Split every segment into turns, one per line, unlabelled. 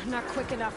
Not quick enough.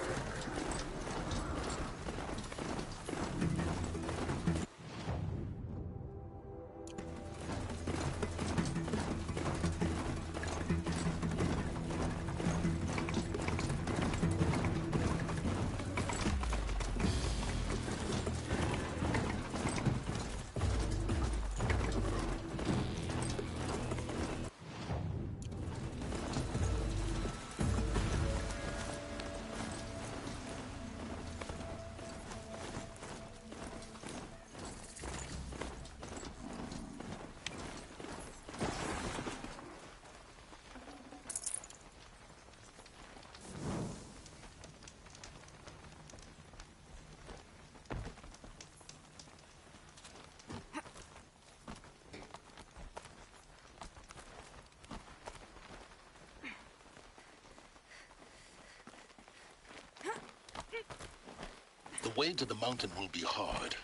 The way to the mountain will be hard.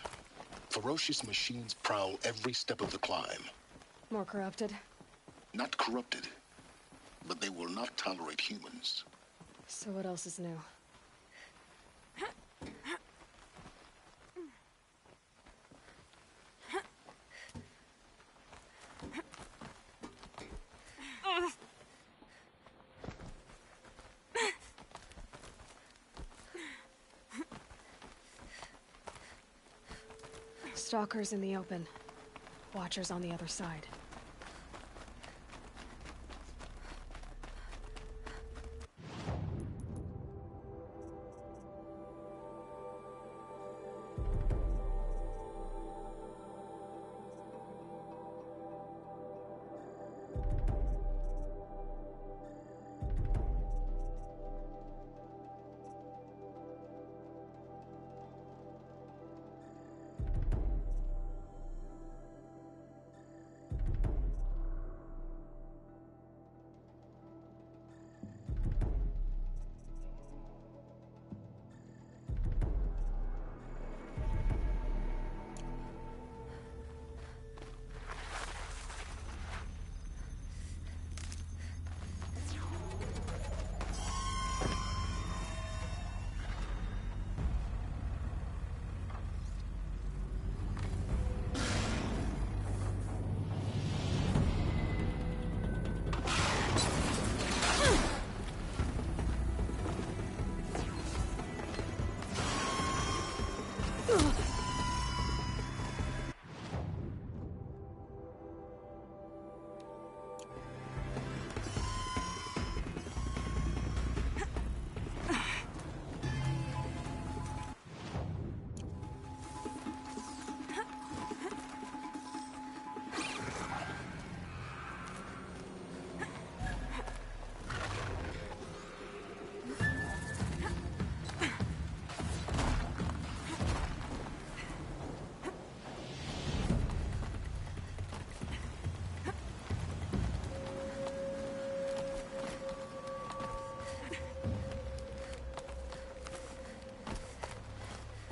Ferocious machines prowl every step of the climb.
More corrupted?
Not corrupted, but they will not tolerate humans.
So what else is new? Stalkers in the open. Watchers on the other side.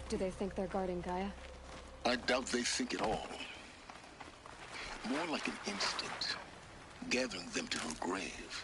Do they think they're guarding Gaia?
I doubt they think at all. More like an instinct, gathering them to her grave.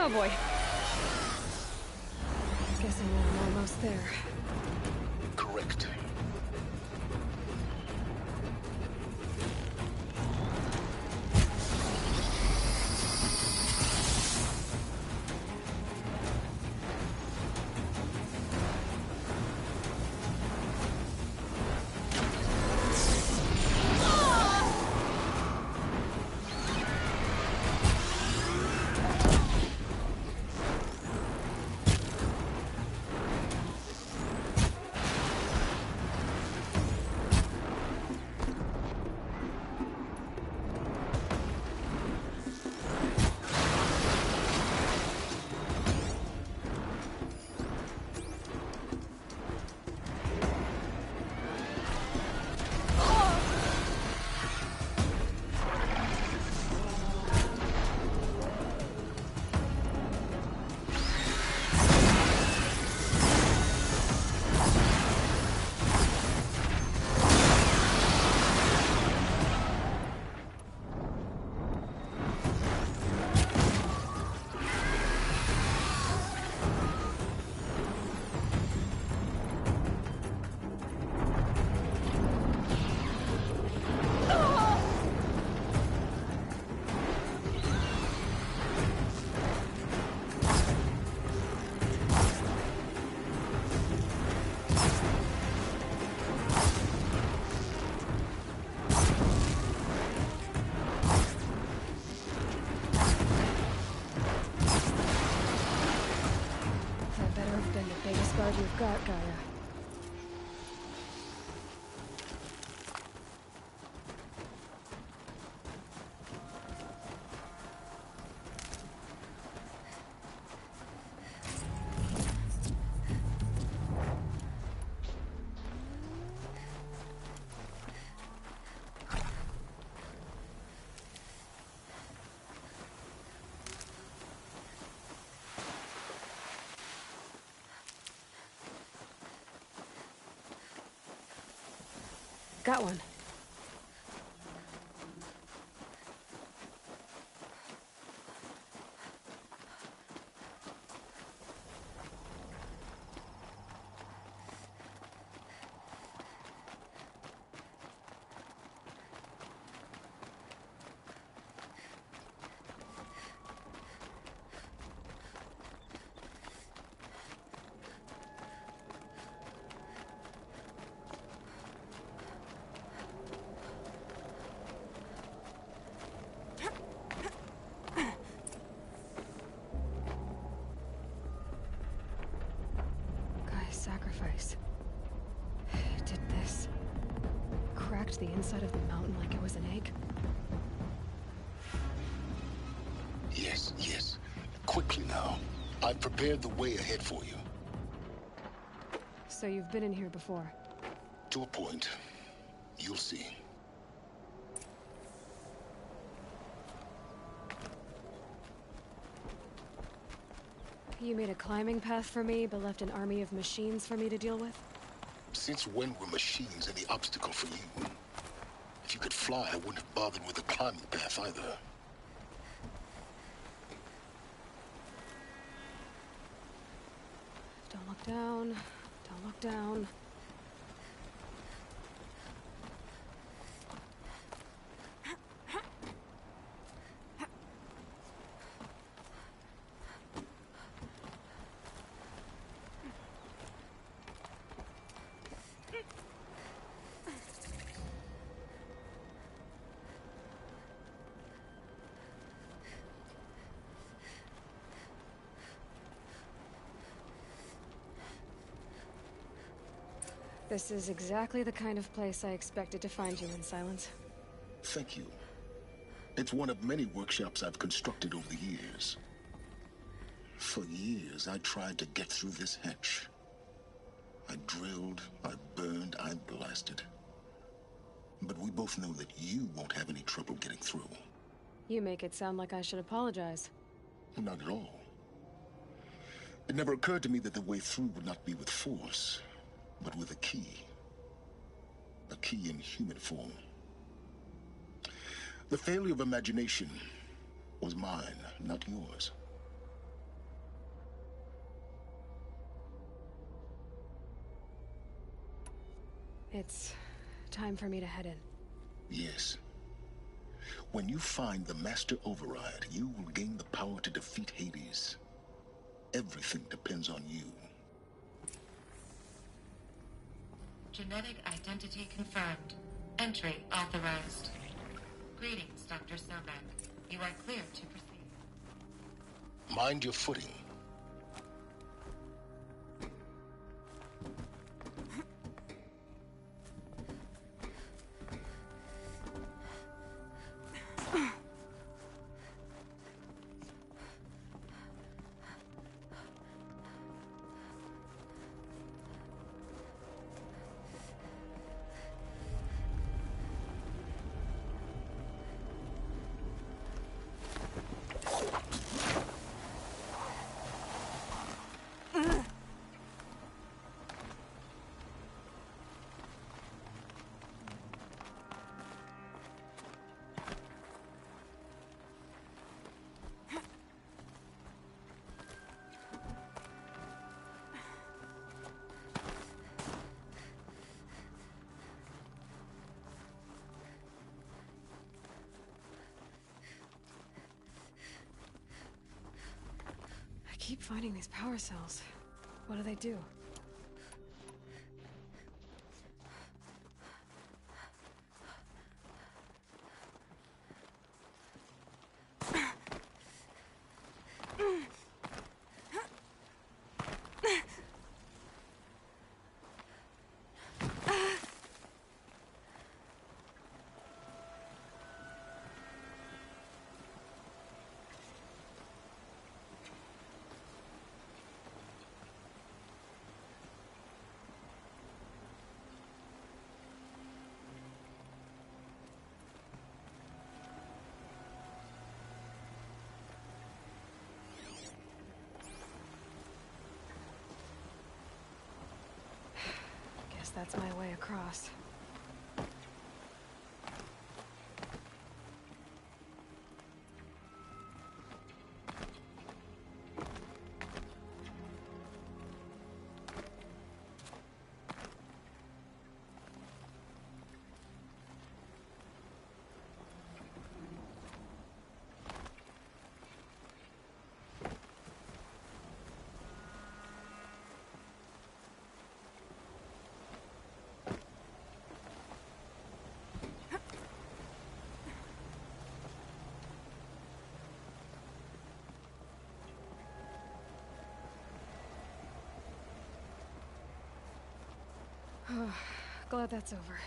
Oh boy. Guessing I'm almost there.
Correct.
You've got Gaia. Got one. Sacrifice. Did this. Cracked the inside of the mountain like it was an egg?
Yes, yes. Quickly now. I've prepared the way ahead for you.
So you've been in here before?
To a point. You'll see.
You made a climbing path for me, but left an army of machines for me to deal with?
Since when were machines any obstacle for you? If you could fly, I wouldn't have bothered with a climbing path either.
Don't look down. Don't look down. This is exactly the kind of place I expected to find you in, Silence.
Thank you. It's one of many workshops I've constructed over the years. For years, I tried to get through this hatch. I drilled, I burned, I blasted. But we both know that you won't have any trouble getting through.
You make it sound like I should apologize.
Not at all. It never occurred to me that the way through would not be with force, but with a key. A key in human form. The failure of imagination was mine, not yours.
It's time for me to head in.
Yes. When you find the Master Override, you will gain the power to defeat Hades. Everything depends on you.
Genetic identity confirmed. Entry authorized. Greetings, Dr. Sobek. You are clear to proceed.
Mind your footing.
I keep finding these power cells. What do they do? Guess that's my way across. Glad that's over.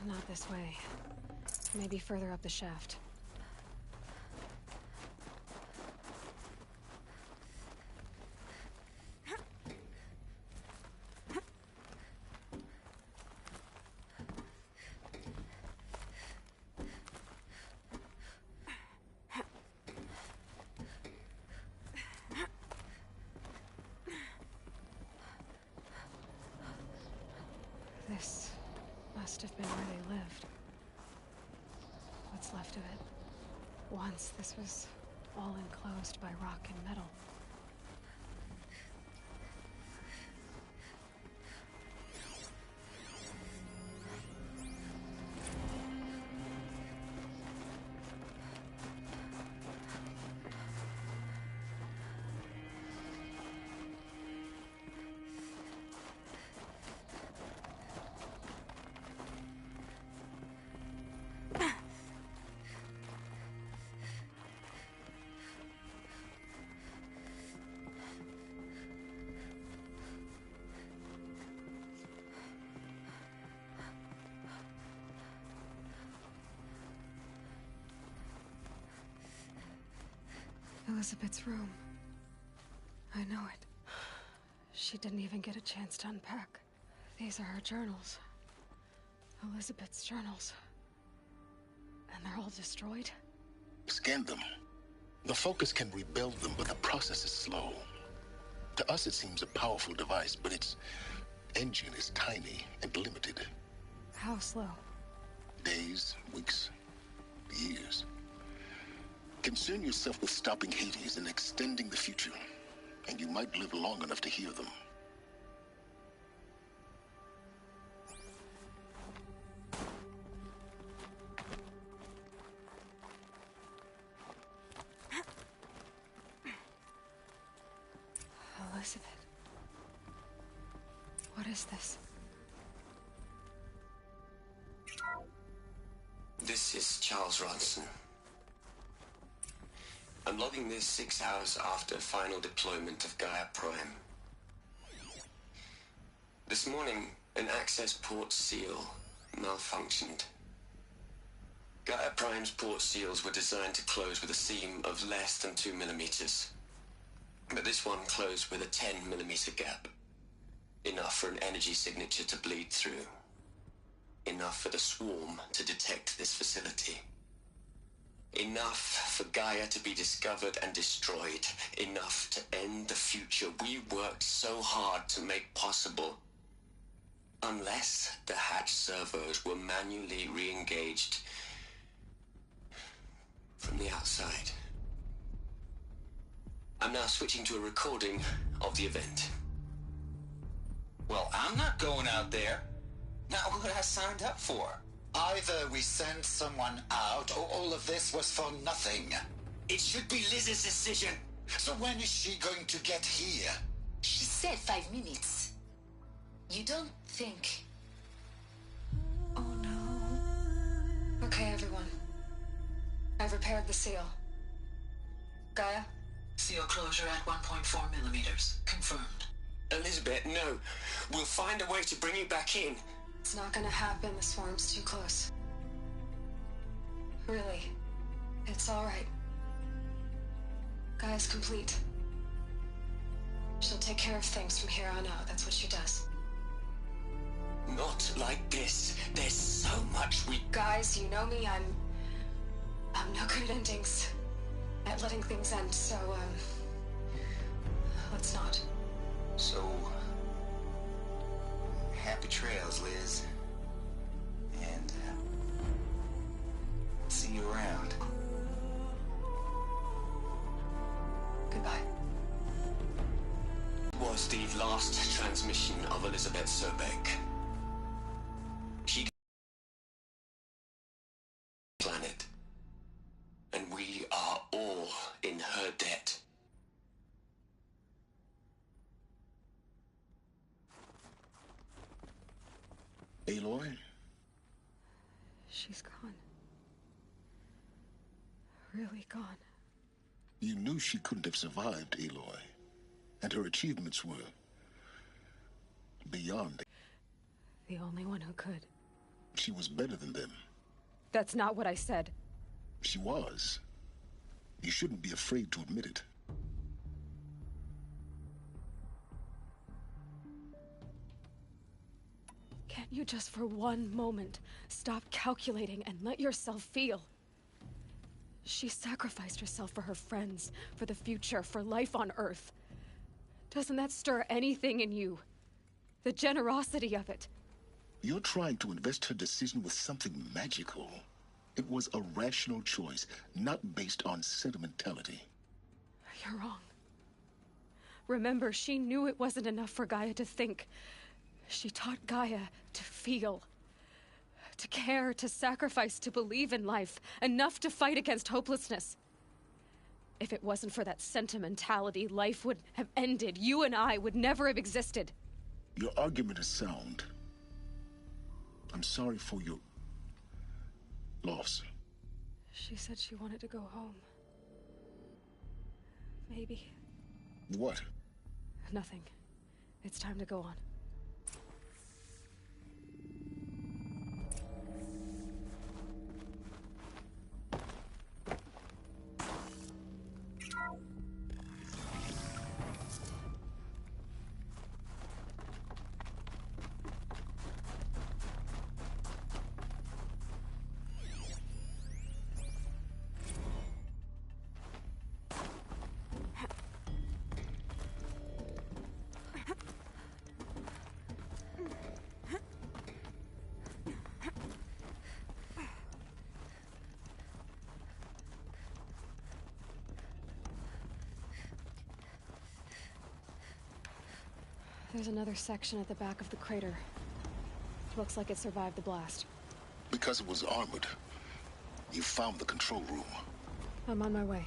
Not this way. Maybe further up the shaft. This must have been where they lived. What's left of it. Once this was all enclosed by rock and metal. Elizabeth's room. I know it. She didn't even get a chance to unpack. These are her journals. Elizabeth's journals. And they're all destroyed?
Scan them. The Focus can rebuild them, but the process is slow. To us, it seems a powerful device, but its engine is tiny and limited.
How slow?
Days, weeks, years. Concern yourself with stopping Hades and extending the future, and you might live long enough to hear them.
Elizabeth. What is this?
This is Charles Ronson. I'm logging this 6 hours after final deployment of Gaia Prime. This morning, an access port seal malfunctioned. Gaia Prime's port seals were designed to close with a seam of less than 2 millimeters. But this one closed with a 10 millimeter gap. Enough for an energy signature to bleed through. Enough for the swarm to detect this facility. Enough for Gaia to be discovered and destroyed. Enough to end the future we worked so hard to make possible. Unless the hatch servos were manually re-engaged from the outside. I'm now switching to a recording of the event.
Well, I'm not going out there. Not what I signed up for.
Either we send someone out, or all of this was for nothing.
It should be Liz's decision.
So when is she going to get here?
She said 5 minutes. You don't think...
Oh no. Okay, everyone. I've repaired the seal. Gaia?
Seal closure at 1.4 millimeters. Confirmed.
Elizabeth, no. We'll find a way to bring you back in.
It's not gonna happen. The swarm's too close. Really. It's alright. Gaia's complete. She'll take care of things from here on out. That's what she does.
Not like this. There's so much we...
Guys, you know me. I'm no good at endings. At letting things end, so, let's not.
So, happy trails, Liz. And see you around.
Goodbye.
Was the last transmission of Elizabeth Sobek. She... planet. And we are all in her debt.
Aloy?
She's gone. Really gone.
You knew she couldn't have survived, Aloy. And her achievements were... beyond.
The only one who could.
She was better than them.
That's not what I said.
She was. You shouldn't be afraid to admit it.
Can't you just for one moment stop calculating and let yourself feel? She sacrificed herself for her friends, for the future, for life on Earth. Doesn't that stir anything in you? The generosity of it.
You're trying to invest her decision with something magical. It was a rational choice, not based on sentimentality.
You're wrong. Remember, she knew it wasn't enough for Gaia to think. She taught Gaia to feel. To care, to sacrifice, to believe in life. Enough to fight against hopelessness. If it wasn't for that sentimentality, life would have ended. You and I would never have existed.
Your argument is sound. I'm sorry for your... loss.
She said she wanted to go home. Maybe.
What?
Nothing. It's time to go on. There's another section at the back of the crater. Looks like it survived the blast.
Because it was armored, you found the control room.
I'm on my way.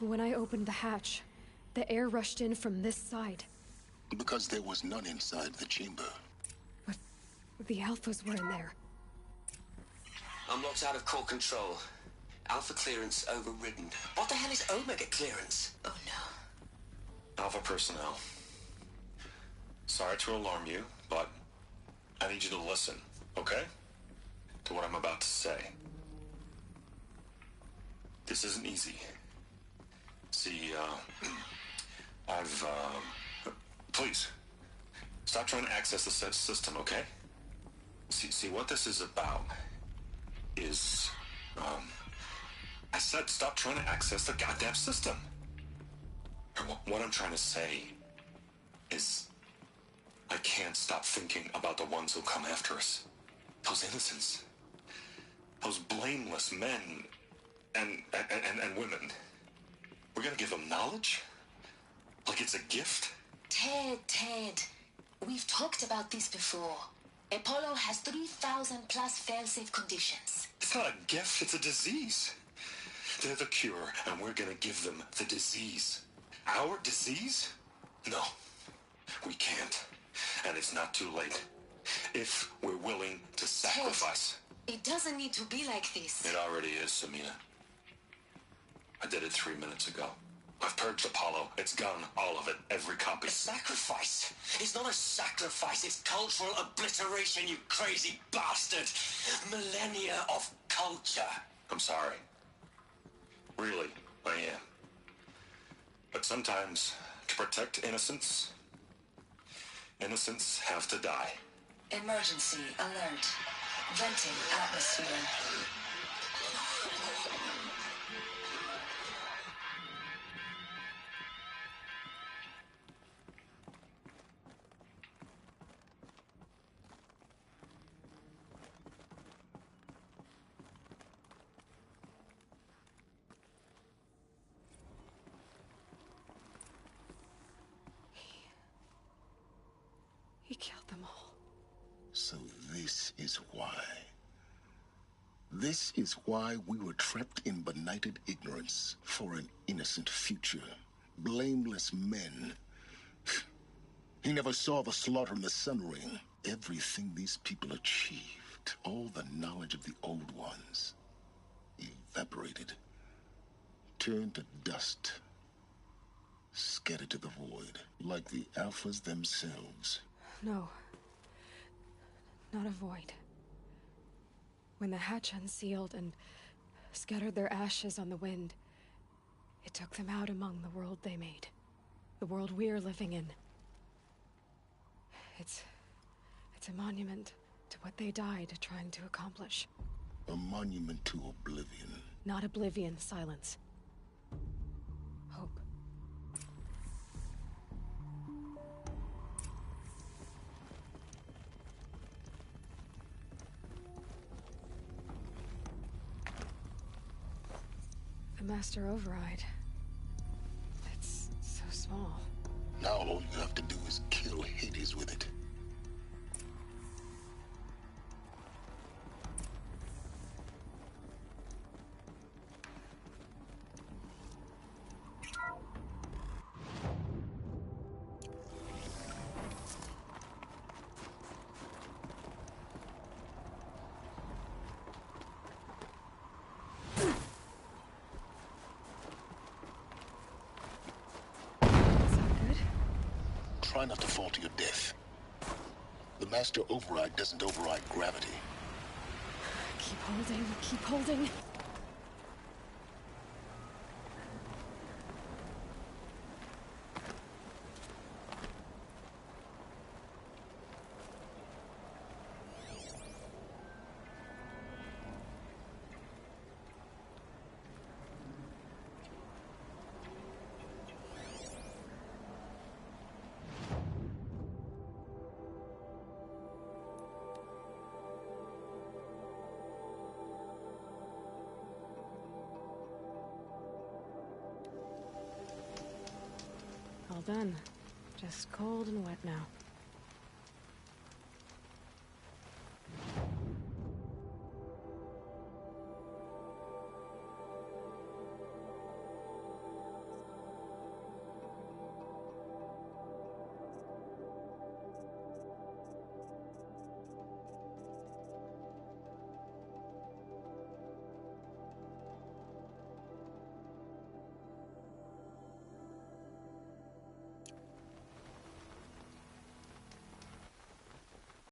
When I opened the hatch, the air rushed in from this side.
Because there was none inside the chamber.
But the Alphas were in there.
I'm locked out of core control. Alpha clearance overridden. What the hell is Omega clearance?
Oh no.
Alpha personnel. Sorry to alarm you, but I need you to listen, okay? To what I'm about to say. This isn't easy. See, please, stop trying to access the system, okay? See, what this is about is, I said stop trying to access the goddamn system. What I'm trying to say is, I can't stop thinking about the ones who come after us. Those innocents. Those blameless men and women. We're gonna give them knowledge? Like it's a gift?
Ted. We've talked about this before. Apollo has 3,000 plus fail-safe conditions.
It's not a gift, it's a disease. They're the cure, and we're gonna give them the disease. Our disease? No, we can't. And it's not too late. If we're willing to sacrifice.
Ted, it doesn't need to be like this.
It already is, Samina. I did it 3 minutes ago. I've purged Apollo. It's gone. All of it. Every copy.
A sacrifice? It's not a sacrifice. It's cultural obliteration, you crazy bastard. Millennia of culture.
I'm sorry. Really, I am. But sometimes, to protect innocence, innocents have to die.
Emergency alert. Venting atmosphere.
He killed them all.
So this is why. This is why we were trapped in benighted ignorance for an innocent future. Blameless men. He never saw the slaughter in the Sun Ring. Everything these people achieve left. All the knowledge of the old ones evaporated, turned to dust, scattered to the void, like the Alphas themselves.
No. Not a void. When the hatch unsealed and scattered their ashes on the wind, it took them out among the world they made. The world we're living in. It's a monument to what they died trying to accomplish.
A monument to oblivion.
Not oblivion, silence. Hope. The Master Override. It's so small.
Now all you have to do is kill Hades with it. Try not to fall to your death. The Master Override doesn't override gravity.
Keep holding, keep holding. All done. Just cold and wet now.